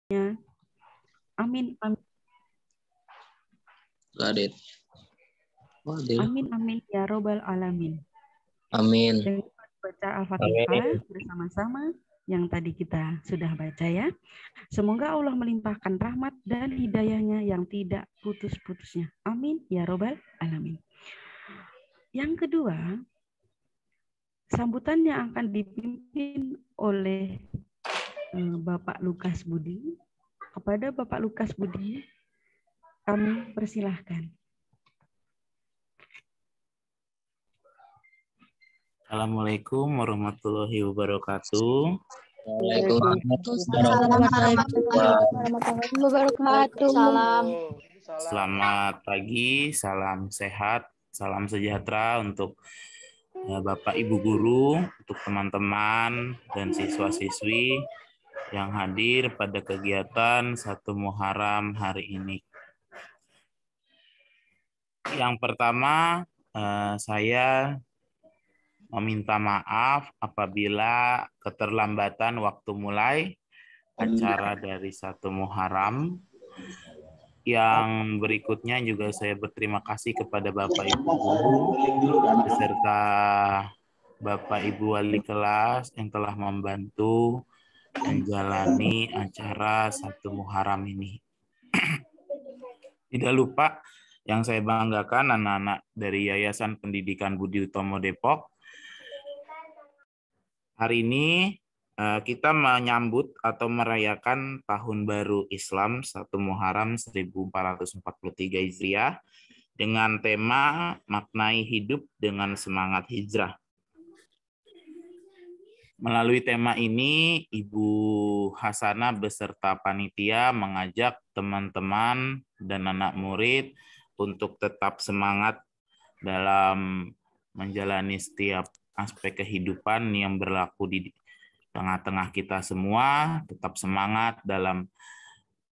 Amin, amin. Gadit. Amin, amin ya robbal alamin. Amin. Dengan baca Al-Fatihah bersama-sama yang tadi kita sudah baca ya. Semoga Allah melimpahkan rahmat dan hidayahnya yang tidak putus-putusnya. Amin ya robbal alamin. Yang kedua, sambutan yang akan dipimpin oleh Bapak Lukas Budi. Kepada Bapak Lukas Budi, kami persilahkan. Assalamualaikum warahmatullahi wabarakatuh. Waalaikumsalam warahmatullahi wabarakatuh. Selamat pagi, salam sehat, salam sejahtera untuk Bapak Ibu guru, untuk teman-teman dan siswa-siswi yang hadir pada kegiatan 1 Muharram hari ini. Yang pertama, saya meminta maaf apabila keterlambatan waktu mulai acara dari 1 Muharram. Yang berikutnya juga saya berterima kasih kepada Bapak Ibu guru beserta Bapak Ibu wali kelas yang telah membantu menjalani acara 1 Muharram ini. Tidak lupa yang saya banggakan anak-anak dari Yayasan Pendidikan Budi Utomo Depok. Hari ini kita menyambut atau merayakan Tahun Baru Islam 1 Muharram 1443 Hijriah dengan tema Maknai Hidup dengan Semangat Hijrah. Melalui tema ini, Ibu Hasanah beserta panitia mengajak teman-teman dan anak murid untuk tetap semangat dalam menjalani setiap aspek kehidupan yang berlaku di tengah-tengah kita semua, tetap semangat dalam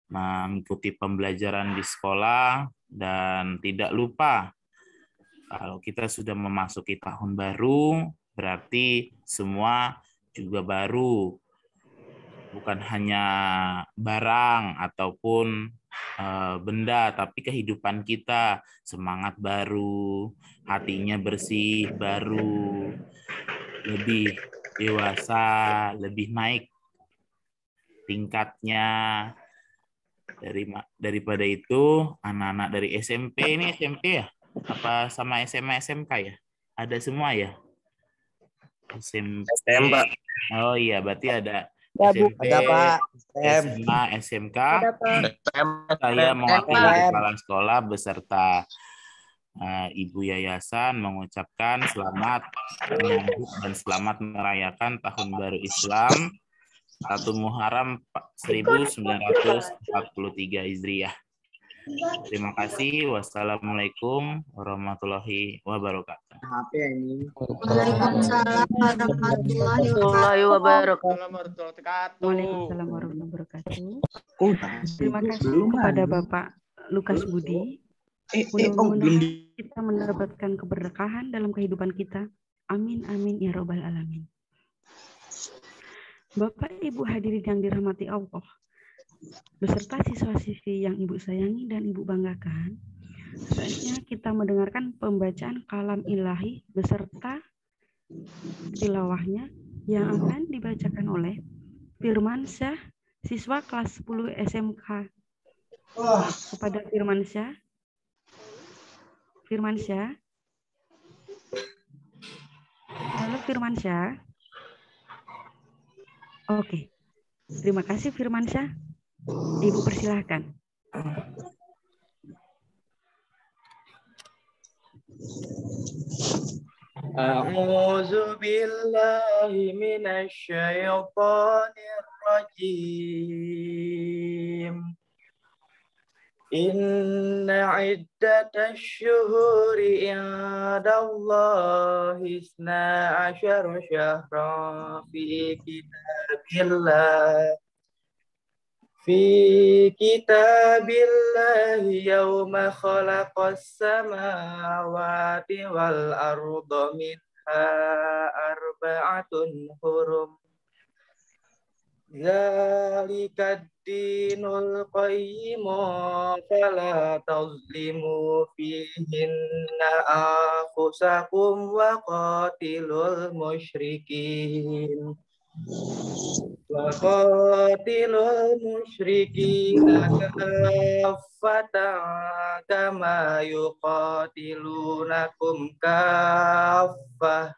mengikuti pembelajaran di sekolah, dan tidak lupa kalau kita sudah memasuki tahun baru, berarti semua juga baru. Bukan hanya barang ataupun benda, tapi kehidupan kita, semangat baru, hatinya bersih, baru, lebih dewasa, lebih naik tingkatnya. Daripada itu, anak-anak dari SMP, ini SMP ya? Apa sama SMA, SMK ya? Ada semua ya? SMP. Oh iya, berarti ada SMP, ada Pak. SMA, SMK. Saya mewakili kepala sekolah beserta Ibu Yayasan mengucapkan selamat menyambut dan selamat merayakan Tahun Baru Islam 1 Muharram 1943 Hijriah. Terima kasih. Wassalamualaikum warahmatullahi wabarakatuh. Waalaikumsalam warahmatullahi wabarakatuh. Waalaikumsalam warahmatullahi wabarakatuh. Terima kasih kepada Bapak Lukas Budi. Mudah-mudahan kita mendapatkan keberkahan dalam kehidupan kita. Amin, amin, ya robbal alamin. Bapak Ibu hadirin yang dirahmati Allah, beserta siswa-siswi yang Ibu sayangi dan Ibu banggakan, saatnya kita mendengarkan pembacaan kalam ilahi beserta tilawahnya yang akan dibacakan oleh Firmansyah, siswa kelas 10 SMK. Kepada Firmansyah. Halo Firmansyah. Oke. Terima kasih Firmansyah. Ibu persilahkan. A'udzu billahi minasy syaithanir rajim. Inna iddatash syuhuri indallahi isna asyara syahran fi kitabillahi yawma khalaqas samawati wal arda minha arba'atun hurum. Zalikad dinul qayyim fala tazlimu fihinna anfusakum wa qatilul musyrikin wa qatilul musyrikina kaffatan kama yuqatilunakum kaffah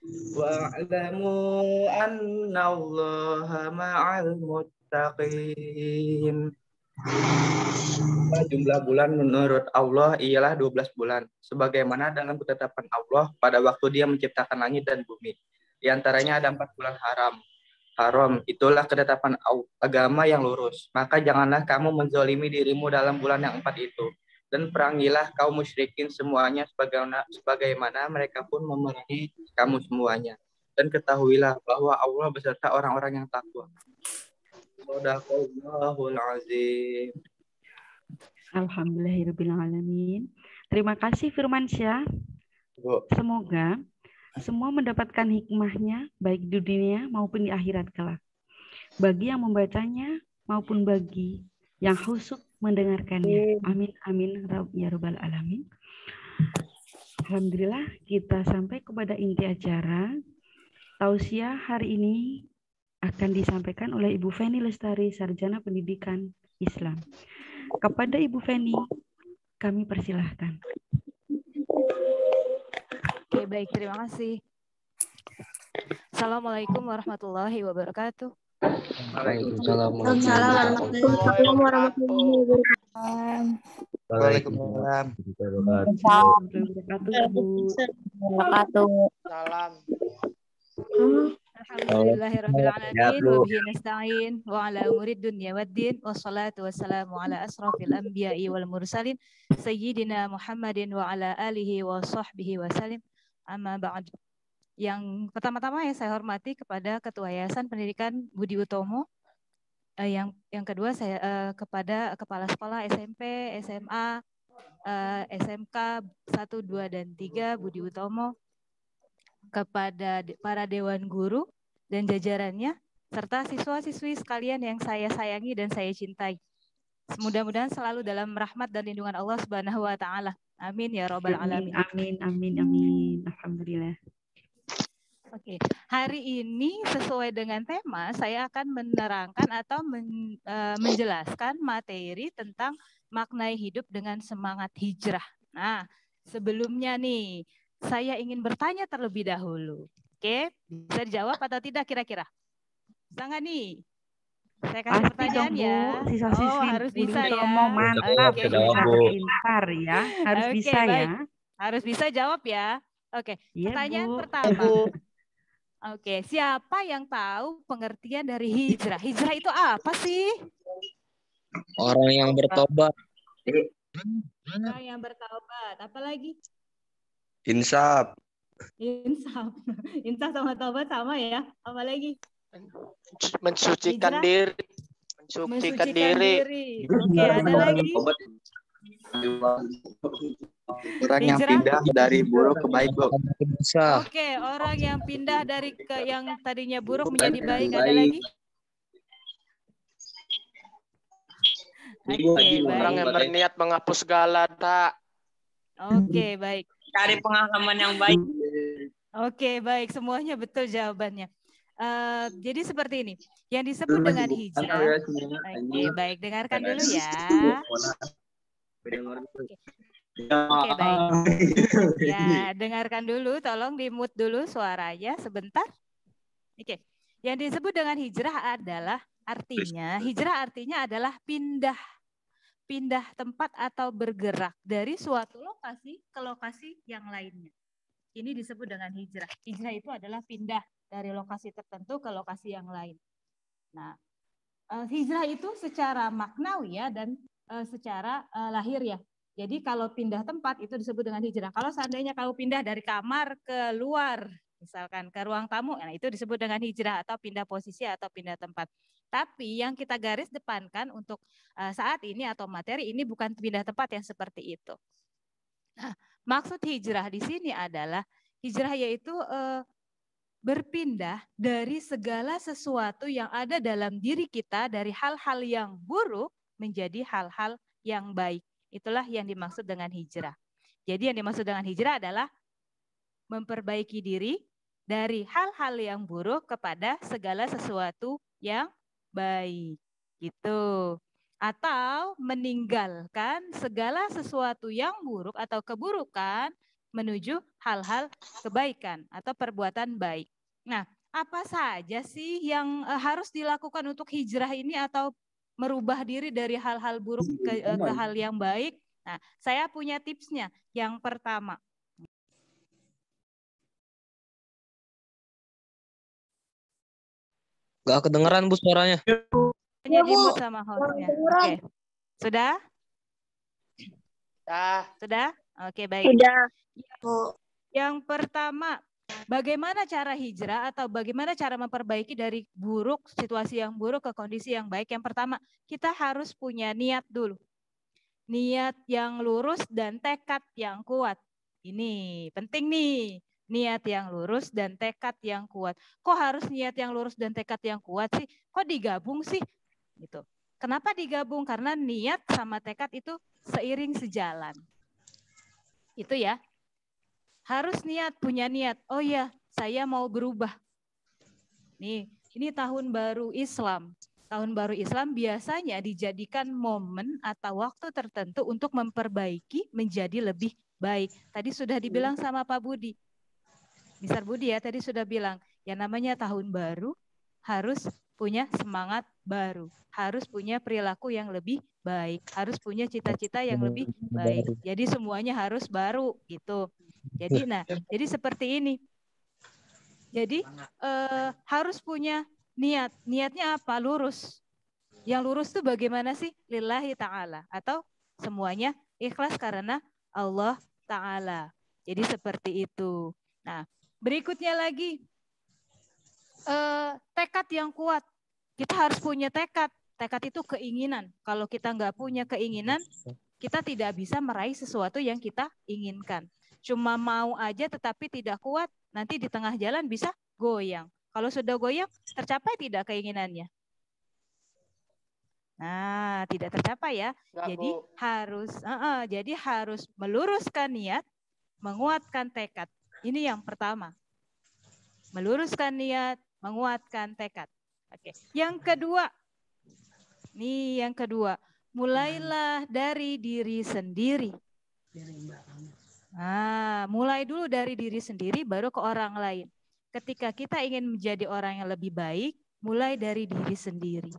wa'lamu annallaha ma'al muttaqin. Jumlah bulan menurut Allah ialah 12 bulan, sebagaimana dalam ketetapan Allah pada waktu Dia menciptakan langit dan bumi. Di antaranya ada 4 bulan haram. Itulah ketetapan agama yang lurus. Maka janganlah kamu menzolimi dirimu dalam bulan yang 4 itu. Dan perangilah kaum musyrikin semuanya sebagaimana mereka pun memerangi kamu semuanya. Dan ketahuilah bahwa Allah beserta orang-orang yang takwa. Shadaqallahul azim. Alhamdulillahirrahmanirrahim. Terima kasih Firmansyah. Semoga semua mendapatkan hikmahnya baik di dunia maupun di akhirat kelak. Bagi yang membacanya maupun bagi yang khusyuk mendengarkannya. Amin amin ya rabbal alamin. Alhamdulillah kita sampai kepada inti acara. Tausiah hari ini akan disampaikan oleh Ibu Feni Lestari, Sarjana Pendidikan Islam. Kepada Ibu Feni kami persilahkan. Oke, baik, terima kasih. Assalamualaikum warahmatullahi wabarakatuh. Waalaikumsalam warahmatullahi wabarakatuh. Waalaikumsalam. Salam. Alhamdulillahirabbil alamin wa bihi nasta'in wa ala umurid dunya waddin wassalatu wassalamu ala asrafil anbiya'i wal mursalin sayyidina Muhammadin wa ala alihi wa sahbihi wasallim. Amma ba'd. Yang pertama-tama yang saya hormati kepada Ketua Yayasan Pendidikan Budi Utomo. Yang kedua saya kepada Kepala Sekolah SMP, SMA, SMK 1, 2, dan 3 Budi Utomo, kepada para Dewan Guru dan jajarannya, serta siswa-siswi sekalian yang saya sayangi dan saya cintai. Mudah-mudahan selalu dalam rahmat dan lindungan Allah Subhanahu wa Ta'ala. Amin ya Rabbal alamin. Amin, amin, amin. Alhamdulillah. Oke, hari ini sesuai dengan tema saya akan menerangkan atau menjelaskan materi tentang maknai hidup dengan semangat hijrah. Nah, sebelumnya nih saya ingin bertanya terlebih dahulu. Oke, bisa dijawab atau tidak kira-kira? Bisa nggak nih? Saya kasih Pasti pertanyaan dong, ya. Bu. Siswa-siswi harus bisa ya. Mantap, Oke. pintar ya. Harus Oke, bisa baik. ya. Harus bisa jawab ya. Oke, Iya, pertanyaan Bu. pertama. Oke, siapa yang tahu pengertian dari hijrah? Hijrah itu apa sih? Orang yang bertobat. Orang yang bertaubat. Apa lagi? Insaf. Insaf. Insaf sama taubat sama ya. Apa lagi? Mensucikan Hijrah? diri. Mensucikan diri. Oke, ada lagi? Orang yang Hijrah? pindah dari buruk ke baik, Bu. Oke, orang yang pindah dari yang tadinya buruk menjadi baik. Ada lagi? Oke, Orang baik. yang berniat menghapus segala, tak. Oke, baik. Cari pengalaman yang baik. Oke, baik. Semuanya betul jawabannya. Jadi seperti ini. Yang disebut dengan hijrah. Oke, baik. Dengarkan dulu ya. Oke, baik. Ya, dengarkan dulu. Tolong di-mute dulu suaranya sebentar. Oke. Yang disebut dengan hijrah adalah hijrah artinya adalah pindah tempat atau bergerak dari suatu lokasi ke lokasi yang lainnya. Ini disebut dengan hijrah. Hijrah itu adalah pindah dari lokasi tertentu ke lokasi yang lain. Nah, hijrah itu secara maknawi ya dan secara lahir ya. Jadi kalau pindah tempat itu disebut dengan hijrah. Kalau seandainya kamu pindah dari kamar ke luar, misalkan ke ruang tamu, nah itu disebut dengan hijrah atau pindah posisi atau pindah tempat. Tapi yang kita garis depankan untuk saat ini atau materi ini bukan pindah tempat yang seperti itu. Nah, maksud hijrah di sini adalah hijrah yaitu berpindah dari segala sesuatu yang ada dalam diri kita, dari hal-hal yang buruk menjadi hal-hal yang baik. Itulah yang dimaksud dengan hijrah. Jadi yang dimaksud dengan hijrah adalah memperbaiki diri dari hal-hal yang buruk kepada segala sesuatu yang baik. Gitu. Atau meninggalkan segala sesuatu yang buruk atau keburukan menuju hal-hal kebaikan atau perbuatan baik. Nah, apa saja sih yang harus dilakukan untuk hijrah ini atau merubah diri dari hal-hal buruk ke hal yang baik? Nah, saya punya tipsnya. Yang pertama, Gak kedengeran Bu suaranya. hanya di-mute sama hostnya. Oke. Sudah? Sudah? Oke, baik. Sudah. Yang pertama, bagaimana cara hijrah atau bagaimana cara memperbaiki dari buruk, situasi yang buruk ke kondisi yang baik? Yang pertama, kita harus punya niat dulu. Niat yang lurus dan tekad yang kuat. Ini penting nih. Niat yang lurus dan tekad yang kuat. Kok harus niat yang lurus dan tekad yang kuat sih? Kok digabung sih? Gitu. Kenapa digabung? Karena niat sama tekad itu seiring sejalan. Itu ya. Harus niat, punya niat. Oh ya, saya mau berubah. Nih, ini tahun baru Islam. Tahun baru Islam biasanya dijadikan momen atau waktu tertentu untuk memperbaiki menjadi lebih baik. Tadi sudah dibilang sama Pak Budi. Mister Budi ya, tadi sudah bilang, yang namanya tahun baru harus punya semangat baru. Harus punya perilaku yang lebih baik. Harus punya cita-cita yang lebih baik. Jadi semuanya harus baru gitu. Jadi jadi seperti ini. Jadi harus punya niat. Niatnya apa? Lurus. Yang lurus itu bagaimana sih? Lillahi ta'ala. Atau semuanya ikhlas karena Allah ta'ala. Jadi seperti itu. Nah, berikutnya lagi. Tekad yang kuat. Kita harus punya tekad. Tekad itu keinginan. Kalau kita nggak punya keinginan, kita tidak bisa meraih sesuatu yang kita inginkan. Cuma mau aja tetapi tidak kuat, nanti di tengah jalan bisa goyang. Kalau sudah goyang, tercapai tidak keinginannya? Nah, tidak tercapai ya. Jadi harus meluruskan niat, menguatkan tekad. Ini yang pertama. Meluruskan niat, menguatkan tekad. Oke. Yang kedua. Nih yang kedua. Mulailah dari diri sendiri. Nah, mulai dulu dari diri sendiri baru ke orang lain. Ketika kita ingin menjadi orang yang lebih baik, mulai dari diri sendiri.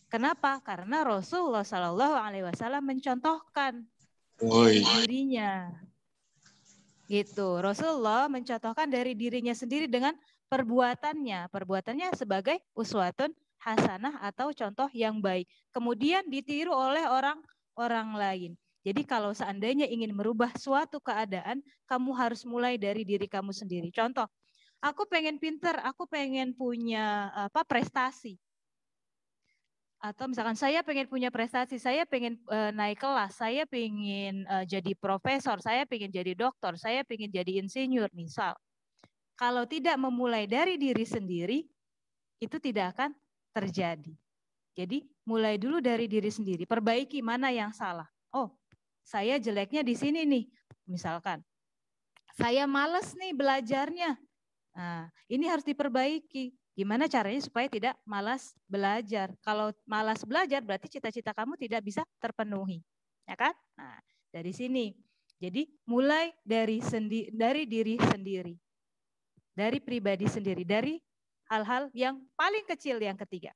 Kenapa? Karena Rasulullah SAW mencontohkan dirinya. Gitu. Rasulullah mencontohkan dari dirinya sendiri dengan perbuatannya. Perbuatannya sebagai uswatun hasanah atau contoh yang baik. Kemudian ditiru oleh orang lain. Jadi kalau seandainya ingin merubah suatu keadaan, kamu harus mulai dari diri kamu sendiri. Contoh, aku pengen pinter, aku pengen punya prestasi. Atau misalkan saya pengen punya prestasi, saya pengen naik kelas, saya pengen jadi profesor, saya pengen jadi dokter, saya pengen jadi insinyur misal. Kalau tidak memulai dari diri sendiri, itu tidak akan terjadi. Jadi mulai dulu dari diri sendiri, perbaiki mana yang salah. Oh, saya jeleknya di sini nih, misalkan. Saya malas nih belajarnya. Nah, ini harus diperbaiki. Gimana caranya supaya tidak malas belajar? Kalau malas belajar berarti cita-cita kamu tidak bisa terpenuhi, ya kan? Nah, dari sini. Jadi mulai dari diri sendiri, dari pribadi sendiri, dari hal-hal yang paling kecil yang ketiga.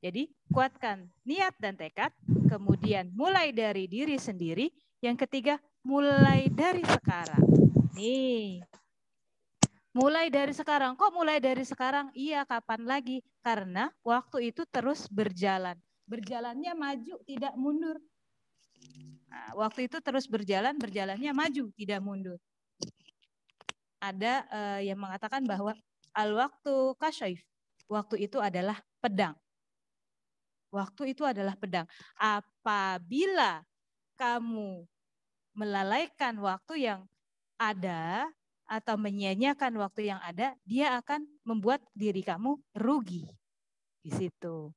Jadi kuatkan niat dan tekad, kemudian mulai dari diri sendiri. Yang ketiga, mulai dari sekarang. Nih. Mulai dari sekarang. Kok mulai dari sekarang? Iya, kapan lagi? Karena waktu itu terus berjalan. Berjalannya maju, tidak mundur. Nah, waktu itu terus berjalan, berjalannya maju, tidak mundur. Ada yang mengatakan bahwa al-waktu kasyaif. Waktu itu adalah pedang. Waktu itu adalah pedang. Apabila kamu melalaikan waktu yang ada, atau menyia-nyiakan waktu yang ada, dia akan membuat diri kamu rugi. Di situ.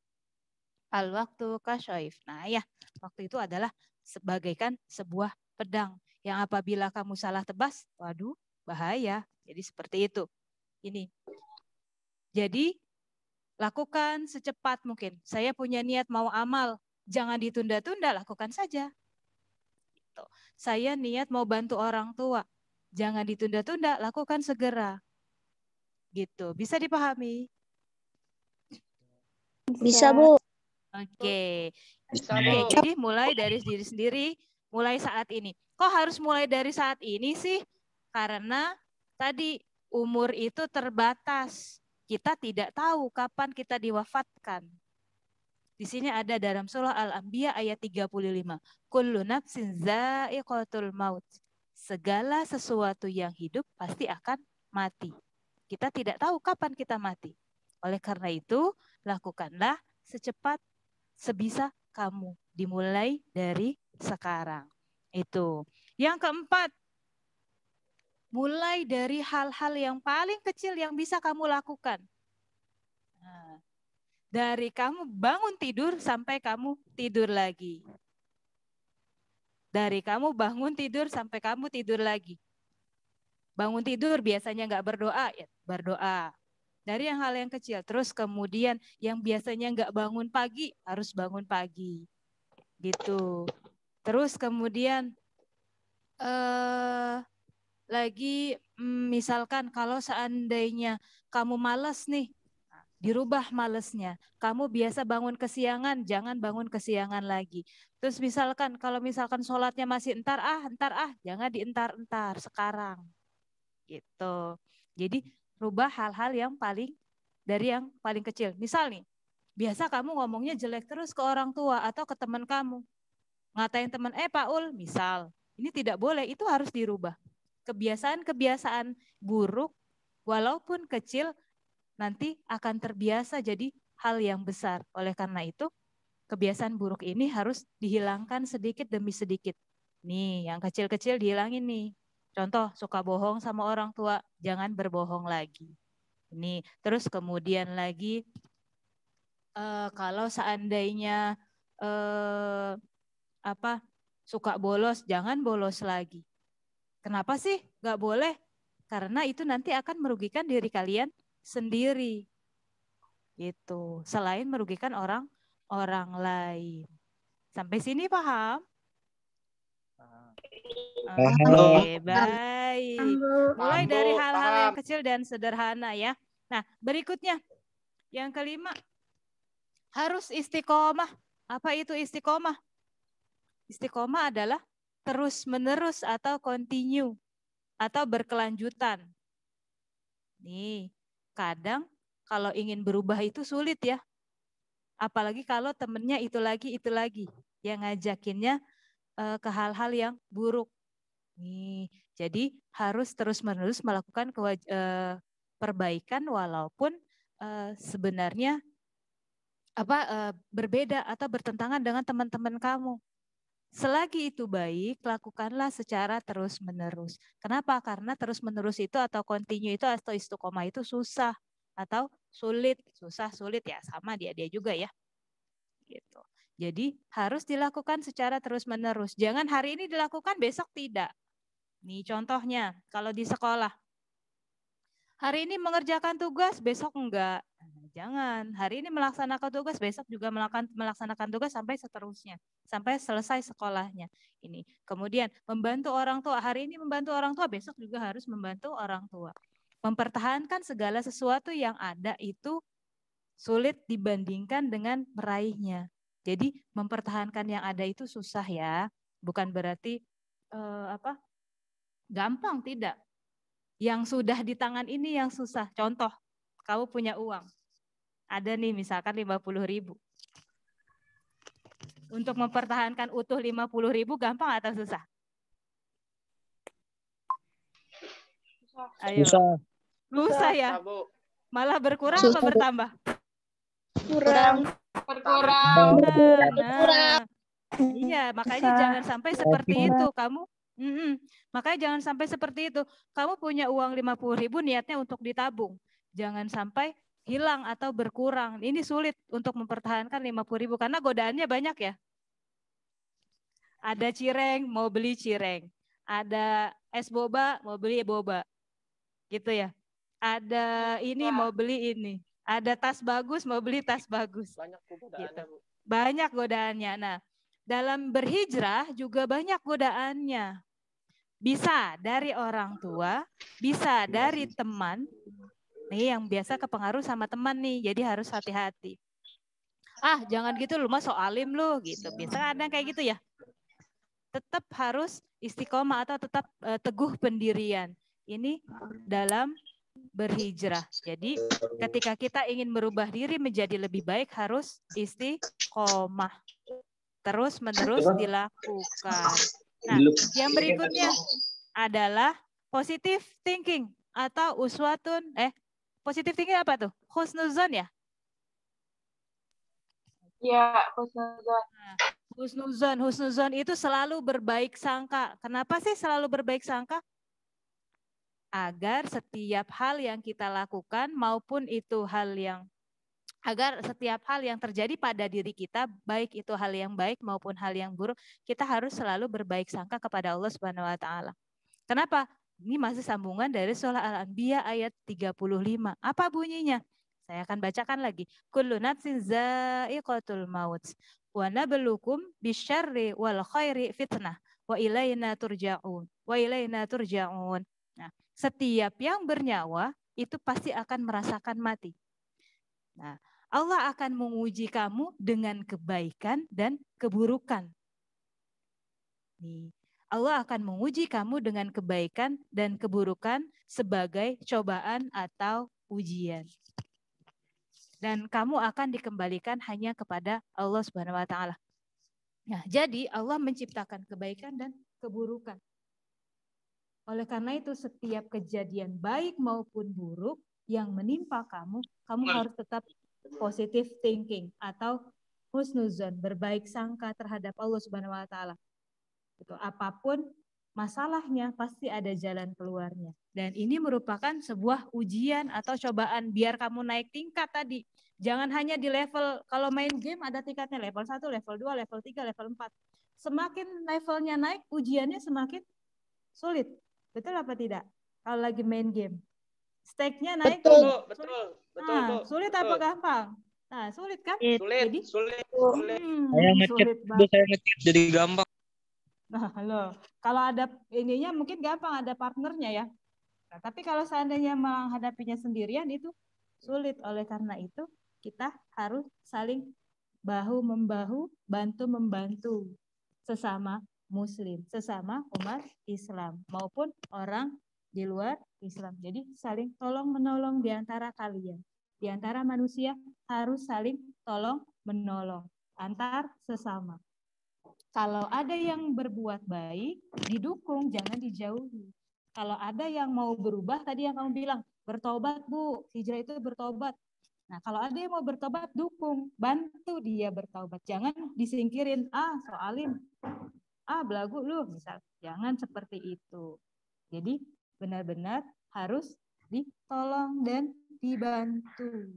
Al-waktu kasyaif. Nah ya, waktu itu adalah sebagaikan sebuah pedang yang apabila kamu salah tebas, waduh bahaya. Jadi seperti itu. Ini. Jadi lakukan secepat mungkin. Saya punya niat mau amal, jangan ditunda-tunda, lakukan saja. Gitu. Saya niat mau bantu orang tua, jangan ditunda-tunda, lakukan segera. Gitu. Bisa dipahami? Bisa, Bu. Oke, jadi mulai dari diri sendiri, mulai saat ini. Kok harus mulai dari saat ini sih? Karena tadi umur itu terbatas. Kita tidak tahu kapan kita diwafatkan. Di sini ada dalam surah Al-Anbiya ayat 35. Kullu nafsin za'iqatul maut. Segala sesuatu yang hidup pasti akan mati. Kita tidak tahu kapan kita mati. Oleh karena itu, lakukanlah secepat sebisa kamu, dimulai dari sekarang. Itu. Yang keempat, mulai dari hal-hal yang paling kecil yang bisa kamu lakukan. Nah, dari kamu bangun tidur sampai kamu tidur lagi. Dari kamu bangun tidur sampai kamu tidur lagi. Bangun tidur biasanya nggak berdoa, ya berdoa. Dari yang hal yang kecil, terus kemudian yang biasanya nggak bangun pagi, harus bangun pagi. Gitu. Terus kemudian lagi misalkan kalau seandainya kamu malas nih, dirubah malesnya. Kamu biasa bangun kesiangan, jangan bangun kesiangan lagi. Terus misalkan kalau misalkan sholatnya masih entar jangan dientar-entar sekarang. Gitu. Jadi rubah hal-hal yang dari yang paling kecil. Misal nih, biasa kamu ngomongnya jelek terus ke orang tua atau ke teman kamu. Ngatain teman, Pak Ul, misal. Ini tidak boleh, itu harus dirubah. Kebiasaan-kebiasaan buruk, walaupun kecil, nanti akan terbiasa jadi hal yang besar. Oleh karena itu, kebiasaan buruk ini harus dihilangkan sedikit demi sedikit. Nih, yang kecil-kecil dihilangin nih. Contoh, suka bohong sama orang tua, jangan berbohong lagi. Ini terus kemudian lagi, kalau seandainya suka bolos, jangan bolos lagi. Kenapa sih nggak boleh? Karena itu nanti akan merugikan diri kalian sendiri. Gitu. Selain merugikan orang lain. Sampai sini paham? Oke, baik. Mulai dari hal-hal yang kecil dan sederhana ya. Nah, berikutnya yang kelima, harus istiqomah. Apa itu istiqomah? Istiqomah adalah terus-menerus atau continue atau berkelanjutan. Nih, kadang kalau ingin berubah itu sulit ya. Apalagi kalau temennya itu lagi yang ngajakinnya ke hal-hal yang buruk. Nih, jadi harus terus-menerus melakukan perbaikan walaupun sebenarnya berbeda atau bertentangan dengan teman-teman kamu. Selagi itu baik, lakukanlah secara terus-menerus. Kenapa? Karena terus-menerus itu atau continue itu atau istiqomah itu susah atau sulit. Susah, sulit ya, sama dia juga ya. Gitu. Jadi harus dilakukan secara terus-menerus. Jangan hari ini dilakukan, besok tidak. Nih contohnya, kalau di sekolah. Hari ini mengerjakan tugas, besok enggak. Jangan, hari ini melaksanakan tugas, besok juga melaksanakan tugas sampai seterusnya. Sampai selesai sekolahnya. Ini. Kemudian membantu orang tua, hari ini membantu orang tua, besok juga harus membantu orang tua. Mempertahankan segala sesuatu yang ada itu sulit dibandingkan dengan meraihnya. Jadi mempertahankan yang ada itu susah ya. Bukan berarti gampang, tidak. Yang sudah di tangan ini yang susah. Contoh, kamu punya uang. Ada nih misalkan 50.000. Untuk mempertahankan utuh 50.000 gampang atau susah? Ayo. Susah ya? Malah berkurang atau bertambah? Berkurang. Nah, iya, makanya jangan sampai seperti itu. Kamu Makanya jangan sampai seperti itu. Kamu punya uang 50.000 niatnya untuk ditabung. Jangan sampai hilang atau berkurang. Ini sulit untuk mempertahankan 50.000 karena godaannya banyak ya. Ada cireng, mau beli cireng. Ada es boba, mau beli boba. Gitu ya. Ada ini, mau beli ini. Ada tas bagus, mau beli tas bagus. Banyak godaannya, gitu. Banyak godaannya. Nah, dalam berhijrah juga banyak godaannya. Bisa dari orang tua, bisa dari teman. Nih yang biasa kepengaruh sama teman nih, jadi harus hati-hati. Jangan gitu lu mah so alim lu gitu. Biasa ada kayak gitu ya. Tetap harus istiqomah atau tetap teguh pendirian. Ini dalam berhijrah. Jadi ketika kita ingin merubah diri menjadi lebih baik harus istiqomah. Terus menerus dilakukan. Nah, yang berikutnya adalah positive thinking atau uswatun. Positive thinking apa tuh? Husnuzon ya? Ya, husnuzon. Husnuzon itu selalu berbaik sangka. Kenapa sih selalu berbaik sangka? Agar setiap hal yang kita lakukan maupun itu agar setiap hal yang terjadi pada diri kita, baik itu hal yang baik maupun hal yang buruk, kita harus selalu berbaik sangka kepada Allah Subhanahu wa taala. Kenapa? Ini masih sambungan dari surah Al-Anbiya ayat 35. Apa bunyinya? Saya akan bacakan lagi. Kullu nafsin za'iqatul maut wa nabluukum bisyarri wal khairi fitnah wa ilaina turja'un. Nah, setiap yang bernyawa itu pasti akan merasakan mati. Nah, Allah akan menguji kamu dengan kebaikan dan keburukan. Nih, Allah akan menguji kamu dengan kebaikan dan keburukan sebagai cobaan atau ujian. Dan kamu akan dikembalikan hanya kepada Allah Subhanahu wa taala. Nah, jadi Allah menciptakan kebaikan dan keburukan. Oleh karena itu setiap kejadian baik maupun buruk yang menimpa kamu harus tetap positive thinking atau husnuzon, berbaik sangka terhadap Allah Subhanahu wa taala. Itu apapun masalahnya pasti ada jalan keluarnya. Dan ini merupakan sebuah ujian atau cobaan biar kamu naik tingkat tadi. Jangan hanya di level, kalau main game ada tingkatnya level 1, level 2, level 3, level 4. Semakin levelnya naik, ujiannya semakin sulit. Betul apa tidak? Kalau lagi main game. Stake-nya naik. Betul. Sulit apa gampang? Nah, sulit kan? Sulit. Saya ngechat jadi gampang. Nah, kalau ada ininya mungkin gampang, ada partnernya ya. Nah, tapi kalau seandainya menghadapinya sendirian itu sulit. Oleh karena itu kita harus saling bahu-membahu, bantu-membantu sesama muslim, sesama umat Islam maupun orang di luar Islam. Jadi saling tolong-menolong di antara kalian. Di antara manusia harus saling tolong-menolong antar sesama. Kalau ada yang berbuat baik, didukung, jangan dijauhi. Kalau ada yang mau berubah, tadi yang kamu bilang, bertobat Bu, hijrah itu bertobat. Nah, kalau ada yang mau bertobat, dukung, bantu dia bertobat. Jangan disingkirin, soalim, belagu lu, misal. Jangan seperti itu. Jadi, benar-benar harus ditolong dan dibantu.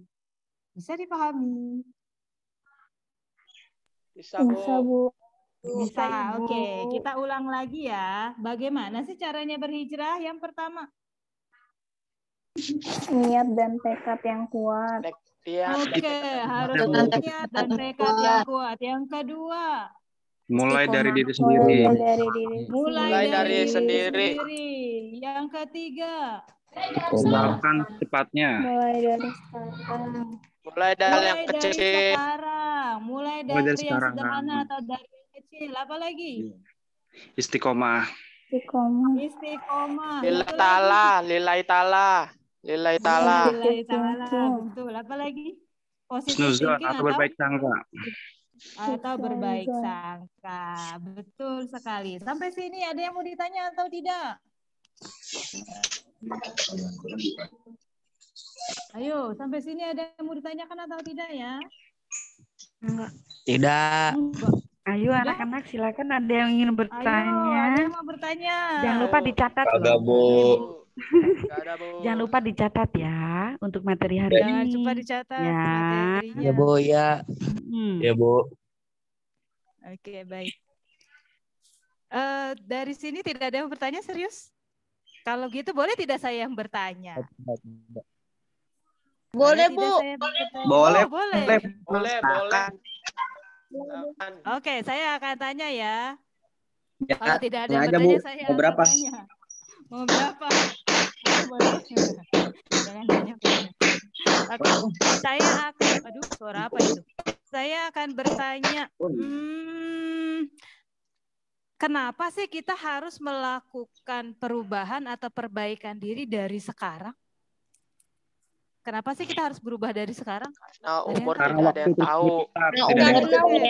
Bisa dipahami? Bisa, Bu. Bisa, oke. Kita ulang lagi ya. Bagaimana sih caranya berhijrah? Yang pertama. Niat dan tekad yang kuat. Oke, harus niat dan tekad yang kuat. Yang kedua. Mulai dari diri sendiri. Mulai dari sendiri. Yang ketiga. Usahakan secepatnya. Mulai dari yang kecil. Mulai dari yang sederhana atau dari yang kecil. Apa lagi? Istiqomah. Lillahi ta'ala. Betul. Apa lagi? Positif thinking atau berbaik sangka. Atau berbaik sangka. Betul sekali. Sampai sini ada yang mau ditanya atau tidak? Ayo, sampai sini ada yang mau ditanyakan atau tidak ya? Tidak. Ayo anak-anak silakan ada yang ingin Ayo, bertanya. ada yang mau bertanya. Jangan lupa dicatat Ada, loh. Bu. Gak ada, Bu. Jangan lupa dicatat ya untuk materi hari Jangan ini. lupa dicatat Ya. materinya. Ya, Bu, ya. Ya, Bu. Oke, baik. Dari sini tidak ada yang bertanya serius? Kalau gitu boleh tidak saya yang bertanya? Boleh, Tidak Bu. saya bertanya? Boleh. Oh, boleh. Boleh. Oke, saya akan tanya ya. Ya, Kalau tidak ada yang aja, bertanya, Bu. saya Mau akan berapa? tanya. Mau berapa? Boleh. Jangan banyak. Oke, saya akan, aduh, suara apa itu? Saya akan bertanya, kenapa sih kita harus melakukan perubahan atau perbaikan diri dari sekarang? Kenapa sih kita harus berubah dari sekarang? Nah, umur Karena tidak ada yang waktu tahu.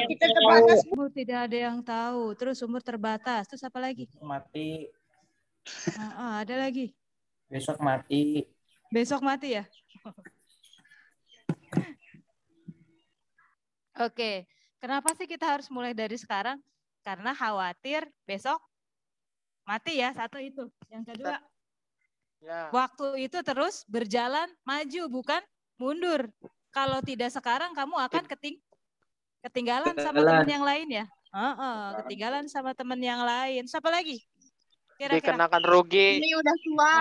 Kita terbatas. Umur tidak ada yang tahu. Terus umur terbatas. Terus apa lagi? Mati. Ada lagi. Besok mati. Besok mati ya? Oke. Kenapa sih kita harus mulai dari sekarang? Karena khawatir besok mati ya. Satu itu. Yang kedua, Ya. waktu itu terus berjalan maju bukan mundur. Kalau tidak sekarang kamu akan ketinggalan sama teman yang lain ya. Ketinggalan sama teman yang lain. Siapa lagi? Kira-kira. Dikenakan rugi. Ini udah tua.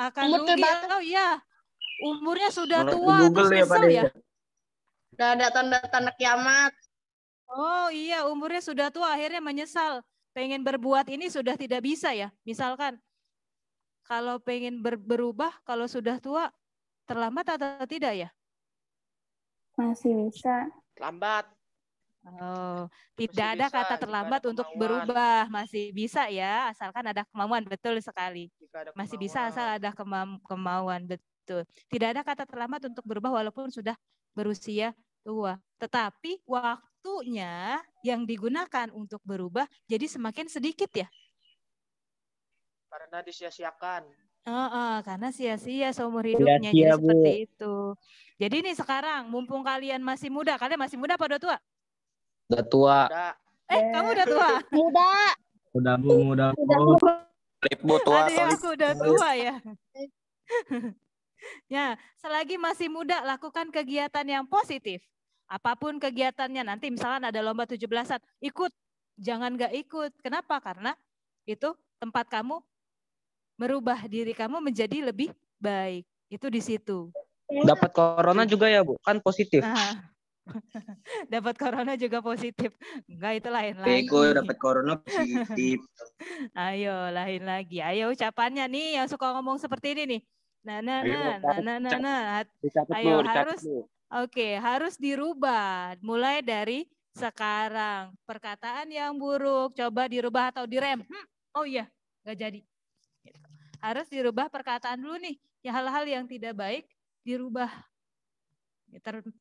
Akan Umur rugi. terbatas. Oh iya. Umurnya sudah Menurut tua Google terus ya, Pak nyesel Dede. ya. Udah ada tanda-tanda kiamat. Oh iya, umurnya sudah tua akhirnya menyesal. Pengen berbuat ini sudah tidak bisa ya. Misalkan kalau pengen berubah kalau sudah tua terlambat atau tidak ya? Masih bisa. Lambat. Oh, Masih tidak ada bisa kata jika terlambat ada untuk kemauan. berubah, masih bisa ya, asalkan ada kemauan, betul sekali. Jika ada Masih bisa kemauan. asal ada kemauan, betul. Tidak ada kata terlambat untuk berubah walaupun sudah berusia tua. Tetapi waktunya yang digunakan untuk berubah jadi semakin sedikit ya. Karena disia-siakan. Karena sia-sia seumur hidupnya, jadi Sia-sia, Bu. seperti itu. Jadi nih sekarang, mumpung kalian masih muda apa udah tua? Udah tua. Udah. Kamu udah tua? Muda. Udah, Bu. Muda, Bu. Bu tua. Ada yang aku udah tua ya. Ya, selagi masih muda lakukan kegiatan yang positif. Apapun kegiatannya, nanti misalkan ada lomba 17-an, ikut. Jangan nggak ikut. Kenapa? Karena itu tempat kamu merubah diri kamu menjadi lebih baik. Itu di situ. Dapat corona juga ya, Bu? Kan positif. Nah, dapat corona juga positif. Enggak, itu lain lagi. Bego dapat corona positif. Ayo, lain lagi. Ayo ucapannya nih yang suka ngomong seperti ini nih. Ayo harus. Oke, harus dirubah mulai dari sekarang. Perkataan yang buruk coba dirubah atau direm. Oh iya, nggak jadi. Harus dirubah perkataan dulu nih. Ya, hal-hal yang tidak baik dirubah.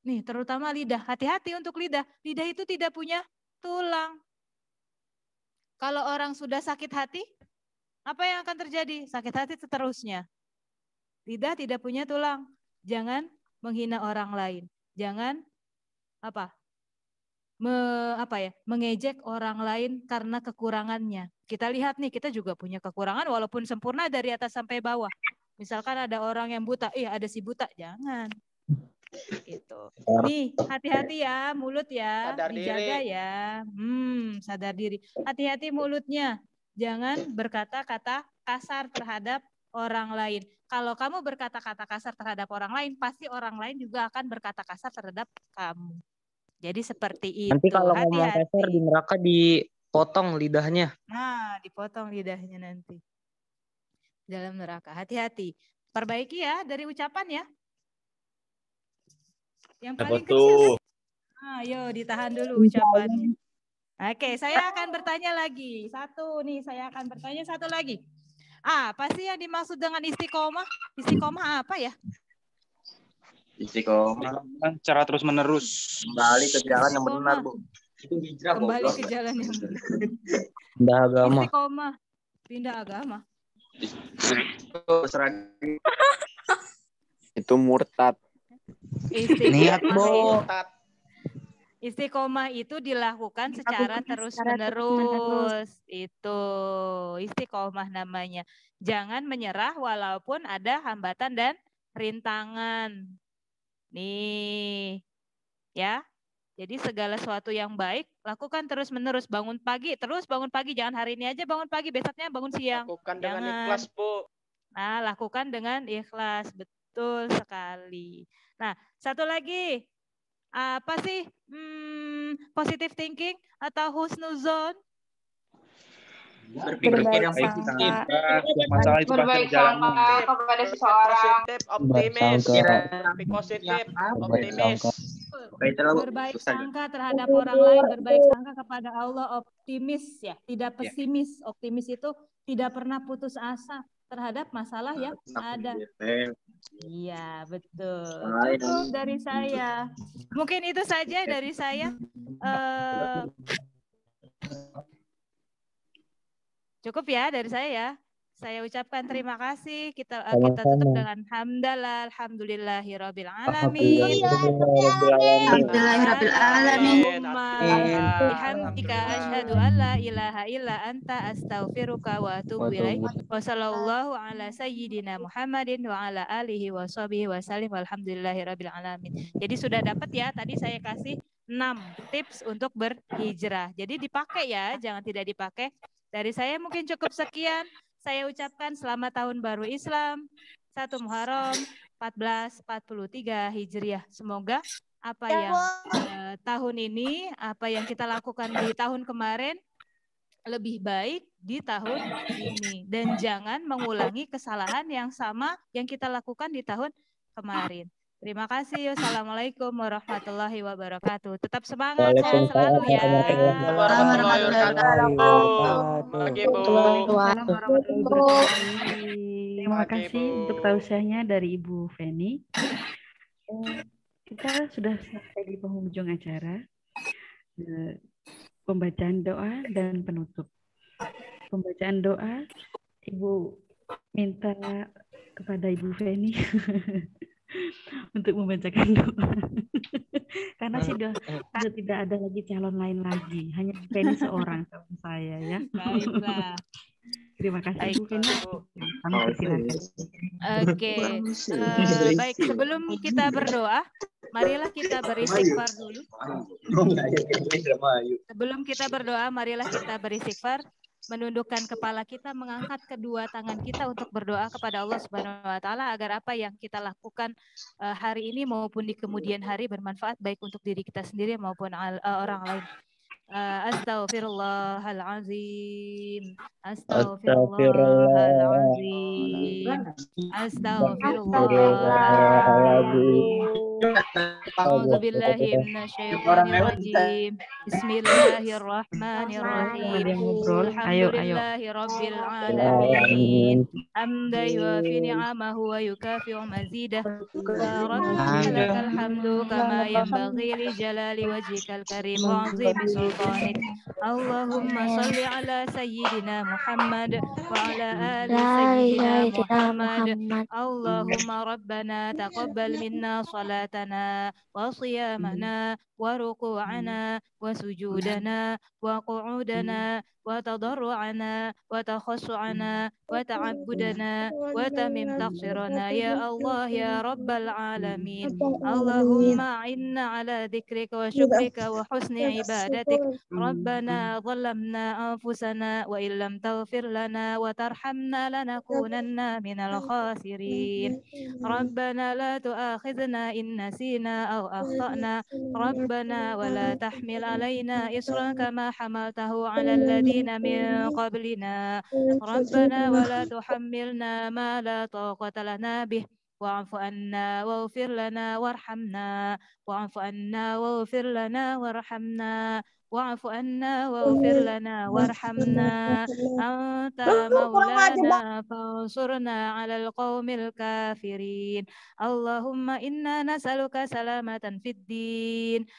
Nih, terutama lidah. Hati-hati untuk lidah. Lidah itu tidak punya tulang. Kalau orang sudah sakit hati, apa yang akan terjadi? Sakit hati seterusnya. Lidah tidak punya tulang. Jangan menghina orang lain. Jangan mengejek orang lain karena kekurangannya. Kita lihat nih, kita juga punya kekurangan walaupun sempurna dari atas sampai bawah. Misalkan ada orang yang buta, ada si buta, jangan. Gitu. Nih, hati-hati ya mulut ya, Sadar dijaga diri. ya. Sadar diri. Hati-hati mulutnya. Jangan berkata-kata kasar terhadap orang lain. Kalau kamu berkata-kata kasar terhadap orang lain, pasti orang lain juga akan berkata kasar terhadap kamu. Jadi seperti itu. Nanti kalau ngomong kasar di neraka dipotong lidahnya. Nah, dipotong lidahnya nanti. Dalam neraka. Hati-hati. Perbaiki ya dari ucapan ya. Yang paling kecil. Ayo ditahan dulu ucapannya. Oke, saya akan bertanya lagi. Saya akan bertanya satu lagi. Apa sih yang dimaksud dengan istiqomah? Istiqomah apa ya? Istiqomah cara terus menerus. Kembali ke jalan yang benar, Bu. Itu hijrah, kembali ke jalan yang benar. Pindah agama. Istiqomah. Pindah agama. Itu murtad. Niat, Bu. Istiqomah itu dilakukan secara terus-menerus. Itu istiqomah namanya. Jangan menyerah walaupun ada hambatan dan rintangan. Nih, ya. Jadi segala sesuatu yang baik lakukan terus-menerus. Bangun pagi, terus bangun pagi. Jangan hari ini aja bangun pagi, besoknya bangun siang. Lakukan Jangan. dengan ikhlas, Bu. Nah, lakukan dengan ikhlas. Betul sekali. Nah, satu lagi. Apa sih positive thinking atau husnuzon? Berpikir yang positif. Masalah itu pasti berjalan. kepada seseorang. Positif, optimis. Berbaik Positif, optimis. Berbaik sangka terhadap orang lain, berbaik sangka kepada Allah, optimis ya, tidak pesimis. Optimis itu tidak pernah putus asa terhadap masalah yang ada. Iya, betul. Cukup dari saya. Mungkin itu saja dari saya. Cukup ya dari saya ya. Saya ucapkan terima kasih. Kita tutup dengan hamdalah, alhamdulillahirabbil alamin. Alhamdulillahirabbil alamin. Bihamdika asyhadu an la ilaha illa anta astaghfiruka wa atubu ilaik. Wa sallallahu ala sayyidina Muhammadin wa ala alihi wa sahbihi wa sallim walhamdulillahirabbil alamin. Jadi sudah dapat ya, tadi saya kasih 6 tips untuk berhijrah. Jadi dipakai ya, jangan tidak dipakai. Dari saya mungkin cukup sekian. Saya ucapkan selamat tahun baru Islam 1 Muharram 1443 Hijriah. Semoga apa yang tahun ini, apa yang kita lakukan di tahun kemarin lebih baik di tahun ini. Dan jangan mengulangi kesalahan yang sama yang kita lakukan di tahun kemarin. Terima kasih. Wassalamualaikum warahmatullahi wabarakatuh. Tetap semangat, sehat selalu ya. Warahmatullahi wabarakatuh. Waalaikumsalam warahmatullahi wabarakatuh. Terima kasih untuk tausiahnya dari Ibu Feni. Kita sudah sampai di penghujung acara. Pembacaan doa dan penutup. Pembacaan doa, Ibu minta kepada Ibu Feni untuk membacakan doa. Karena sudah tidak ada lagi calon lain lagi, hanya Feni seorang sama saya ya. Baiklah. Terima kasih Ibu Feni. Kami persilakan. Oke. Baik, sebelum kita berdoa, marilah kita beristighfar dulu. Sebelum kita berdoa, marilah kita beristighfar, menundukkan kepala kita, mengangkat kedua tangan kita untuk berdoa kepada Allah Subhanahu wa taala agar apa yang kita lakukan hari ini maupun di kemudian hari bermanfaat baik untuk diri kita sendiri maupun orang lain. Astaghfirullahalazim. Astaghfirullahalazim. Astaghfirullahalazim. A'udzubillahi minasyaitonirrajim. Bismillahirrahmanirrahim. Alhamdulillahirabbil alamin. Hamdan yuwafi ni'amahu wa yukafi'u mazidah. Ya Rabbi lakal hamdu kama yanbaghi li jalali wajhikal karim wa 'azimi sultanik. Allahumma shalli ala sayyidina Muhammad wa ala ali sayyidina Muhammad. Allahumma rabbana taqabbal minna salatana wa siyamana wa ruku'ana wa sujudana wa qu'udana wa tadarru'ana wa takhassu'ana wa ta'abbudana wa tamim taqsirana ya Allah ya Rabbal alamin. Allahumma inna ala dzikrika wa syukrika wa husni ibadatik. Rabbana zalamna anfusana wa illam taghfir lana wa tarhamna lanakunanna minal khasirin. Rabbana la tu'akhidna in nasina aw akhtana. Rabbana wa la tahmil alaina isran kama hamaltahu ala alladhina min qablina. Rabbana wa la tuhammilna ma la taqata lana bih. Wa'fu anna waghfir lana warhamna. Wa'fu anna waghfir lana warhamna. Wa'fu anna waghfir lana warhamna. Anta maulana fansurna 'alal qaumil kafirin. Allahumma inna nas'aluka salamatan fid din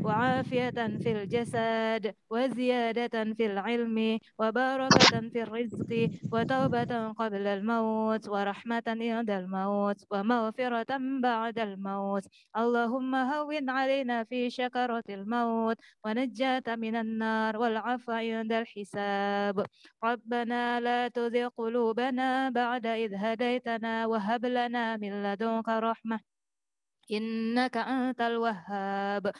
وعافية في الجسد وزيادة في العلم وبركة في الرزق وتوبة قبل الموت ورحمة عند الموت ومغفرة بعد الموت. اللهم هون علينا في شكرة الموت ونجاة من النار والعفو عند الحساب. ربنا لا تزغ قلوبنا بعد إذ هديتنا وهب لنا من لدنك رحمة إنك أنت الوهاب.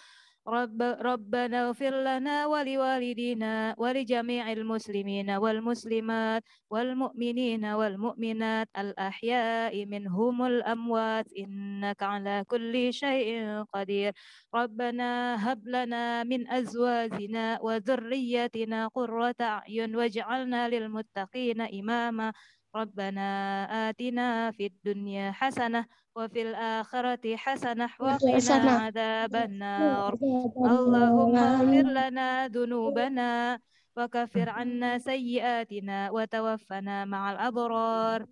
ربنا اغفر لنا ولوالدينا ولجميع المسلمين والمسلمات والمؤمنين والمؤمنات الأحياء منهم الأموات إنك على كل شيء قدير. ربنا هب لنا من أزواجنا وذريتنا قرة أعين واجعلنا للمتقين إماما. ربنا آتنا في الدنيا حسنة وفي الآخرة حسنة وقنا عذاب النار. اللهم اغفر لنا ذنوبنا وكفر عنا سيئاتنا وتوفنا مع الأبرار.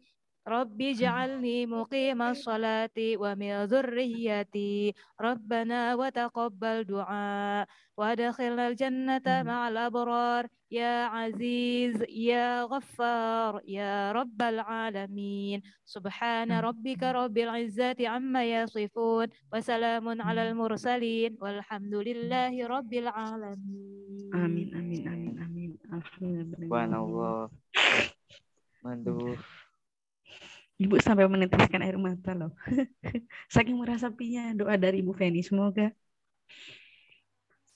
رب اجعلني مقيم الصلاة ومن ذريتي ربنا وتقبل دعاء وادخلنا الجنة مع الأبرار يا عزيز يا غفار يا رب العالمين. سبحان ربك رب العزة عما يصفون وسلام على المرسلين والحمد لله رب العالمين. Amin, amin, amin, amin. Alhamdulillah. Subhanallah. Aduh. Ibu sampai meneteskan air mata loh. Saking merasapinya doa dari Ibu Feni. Semoga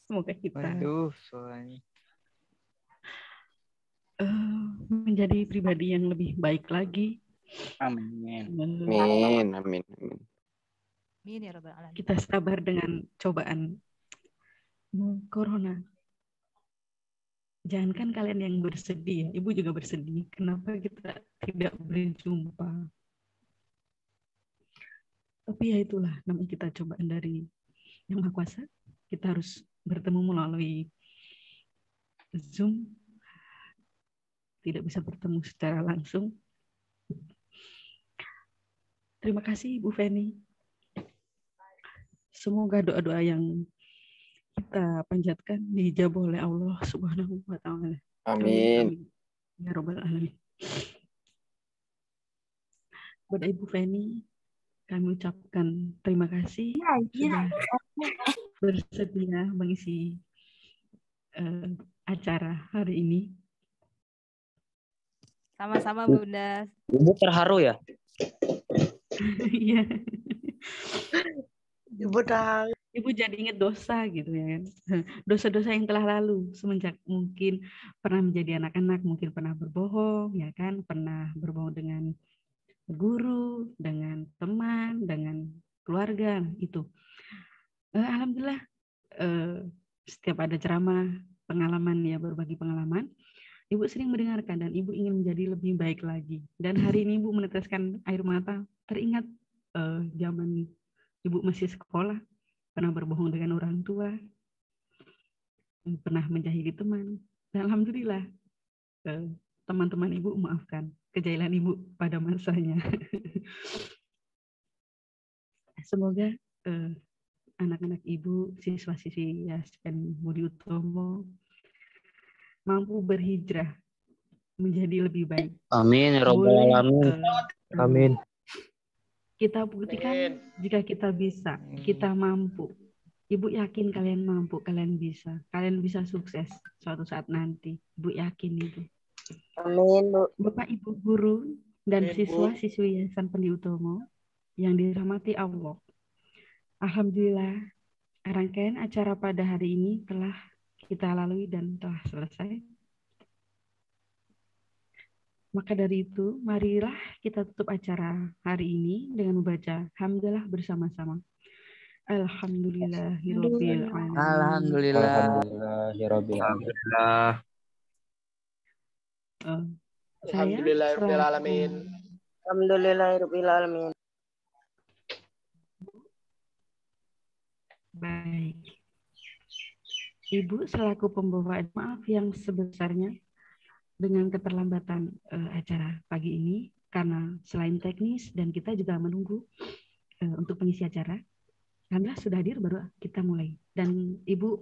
kita Aduh, soalnya menjadi pribadi yang lebih baik lagi. Amin. Amin, amin, amin. Amin ya rabbal alamin. Kita sabar dengan cobaan corona. Jangankan kalian yang bersedih, Ibu juga bersedih. Kenapa kita tidak berjumpa? Tapi ya itulah, namanya kita cobaan dari Yang Maha Kuasa. Kita harus bertemu melalui Zoom. Tidak bisa bertemu secara langsung. Terima kasih Ibu Feni. Semoga doa-doa yang kita panjatkan dijabah oleh Allah Subhanahu wa Ta'ala. Amin. Ya Rabbal Alamin. Kepada Ibu Feni, kami ucapkan terima kasih sudah bersedia mengisi acara hari ini. Sama-sama Bunda. Ibu terharu ya? Iya. Ibu jadi ingat dosa gitu ya kan. Dosa-dosa yang telah lalu semenjak mungkin pernah menjadi anak-anak, mungkin pernah berbohong ya kan, pernah berbohong dengan guru, dengan teman, dengan keluarga itu. Alhamdulillah setiap ada ceramah, pengalaman ya, berbagi pengalaman, Ibu sering mendengarkan dan Ibu ingin menjadi lebih baik lagi. Dan hari ini Ibu meneteskan air mata, teringat zaman Ibu masih sekolah, pernah berbohong dengan orang tua, pernah menjahili teman. Dan alhamdulillah teman-teman Ibu maafkan kejailan Ibu pada masanya. Semoga anak-anak Ibu, siswa-siswi Yaspen Budi Utomo mampu berhijrah menjadi lebih baik. Amin ya rabbal alamin. Amin. Kita buktikan jika kita bisa, kita mampu. Ibu yakin kalian mampu, kalian bisa sukses suatu saat nanti. Ibu yakin itu. Amin, Bu. Bapak Ibu guru dan siswa-siswi Yayasan Pendi Utomo yang dirahmati Allah. Alhamdulillah, rangkaian acara pada hari ini telah kita lalui dan telah selesai. Maka dari itu, marilah kita tutup acara hari ini dengan membaca hamdalah bersama-sama. Alhamdulillahirabbil alamin. Alhamdulillahirabbil alamin. Alhamdulillahirabbil alamin. Alhamdulillahirabbil alamin. Baik. Ibu selaku pembawa, maaf yang sebesarnya dengan keterlambatan acara pagi ini karena selain teknis dan kita juga menunggu untuk pengisi acara. Alhamdulillah sudah hadir, baru kita mulai. Dan Ibu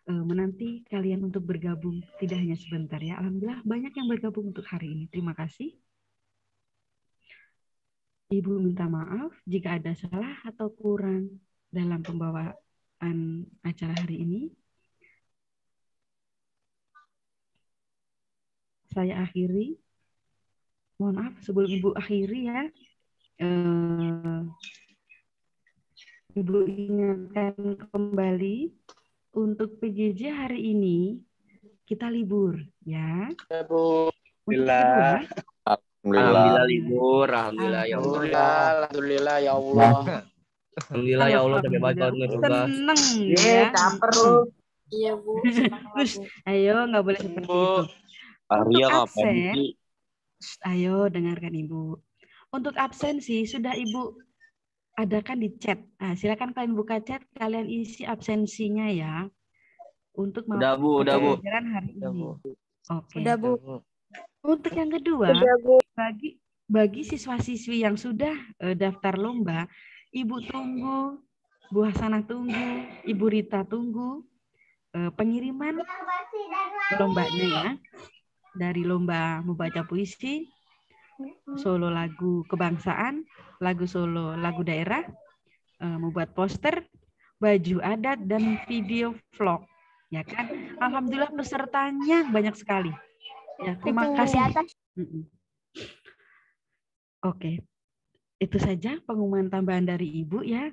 menanti kalian untuk bergabung, tidak hanya sebentar ya. Alhamdulillah banyak yang bergabung untuk hari ini. Terima kasih. Ibu minta maaf jika ada salah atau kurang dalam pembawaan acara hari ini. Saya akhiri. Mohon maaf sebelum Ibu akhiri ya. Ibu ingatkan kembali untuk PJJ hari ini kita libur ya. Alhamdulillah. Alhamdulillah libur, alhamdulillah ya Allah. Alhamdulillah ya Allah. Alhamdulillah ya Allah sampai baca seneng ya. Caper lu. Iya Bu. Ayo nggak boleh seperti itu. Arya Untuk ngapain absen, sih? ayo dengarkan Ibu. Untuk absensi sudah Ibu adakan di chat. Nah, silakan kalian buka chat, kalian isi absensinya ya. Untuk Udah Bu. pelajaran hari ini. Oke. Udah Bu. Untuk yang kedua, Udah Bu. bagi siswa-siswi yang sudah daftar lomba, Ibu tunggu, Bu Hasanah tunggu, Ibu Rita tunggu pengiriman lombanya ya. Dari lomba membaca puisi, solo lagu kebangsaan, lagu solo lagu daerah, membuat poster, baju adat, dan video vlog. Ya kan? Alhamdulillah pesertanya banyak sekali. Ya, terima kasih. Oke. Itu saja pengumuman tambahan dari Ibu ya.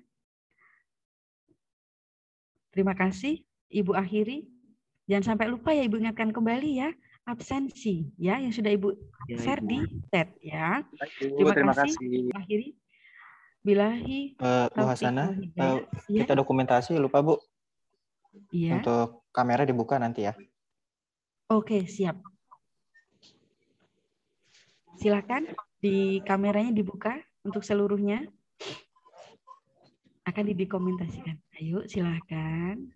Terima kasih. Ibu akhiri. Jangan sampai lupa ya Ibu ingatkan kembali ya. Absensi ya yang sudah Ibu share di chat ya. Terima kasih. Akhiri. Bilahi Bu Hasanah, ya. kita dokumentasi lupa Bu. Iya. Untuk kamera dibuka nanti ya. Oke, siap. Silakan di kameranya dibuka untuk seluruhnya. Akan didokumentasikan. Ayo silakan.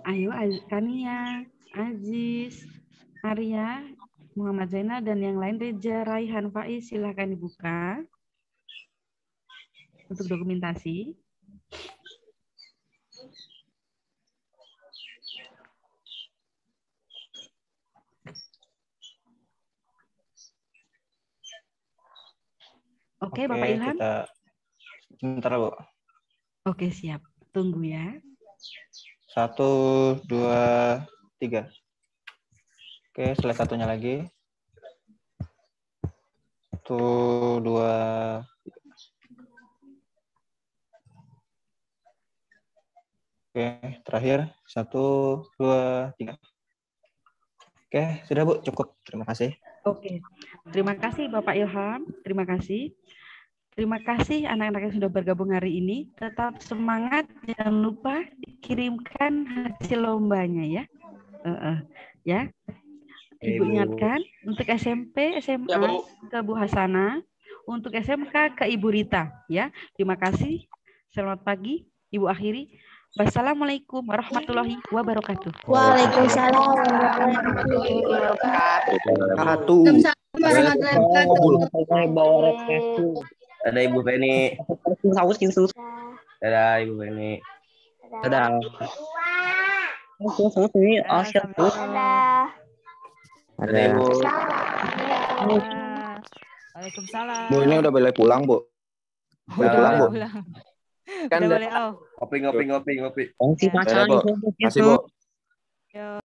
Ayo Kania, Aziz, Arya, Muhammad Zainal, dan yang lain, Reja, Raihan, Faiz, silahkan dibuka untuk dokumentasi. Oke, Bapak Ilham. Kita sebentar, Bu. Oke, siap. Tunggu ya. 1, 2, 3. Oke, selesai satunya lagi. 1, 2, 3. Oke, terakhir 1, 2, 3. Oke, sudah Bu, cukup. Terima kasih. Oke, terima kasih Bapak Ilham. Terima kasih. Terima kasih anak-anak yang sudah bergabung hari ini. Tetap semangat, jangan lupa dikirimkan hasil lombanya ya. Ya. Ibu ingatkan untuk SMP, SMA ke Bu Hasanah, untuk SMK ke Ibu Rita ya. Terima kasih. Selamat pagi. Ibu akhiri. Wassalamualaikum warahmatullahi wabarakatuh. Waalaikumsalam warahmatullahi wabarakatuh. Ada Ibu Penny. Dadah Ibu Penny. Dadah. Ada Ibu. Waalaikumsalam. Bu, ini udah boleh pulang, Bu. Udah pulang, Bu. Kan udah boleh, Ngopi. Makasih, Bu.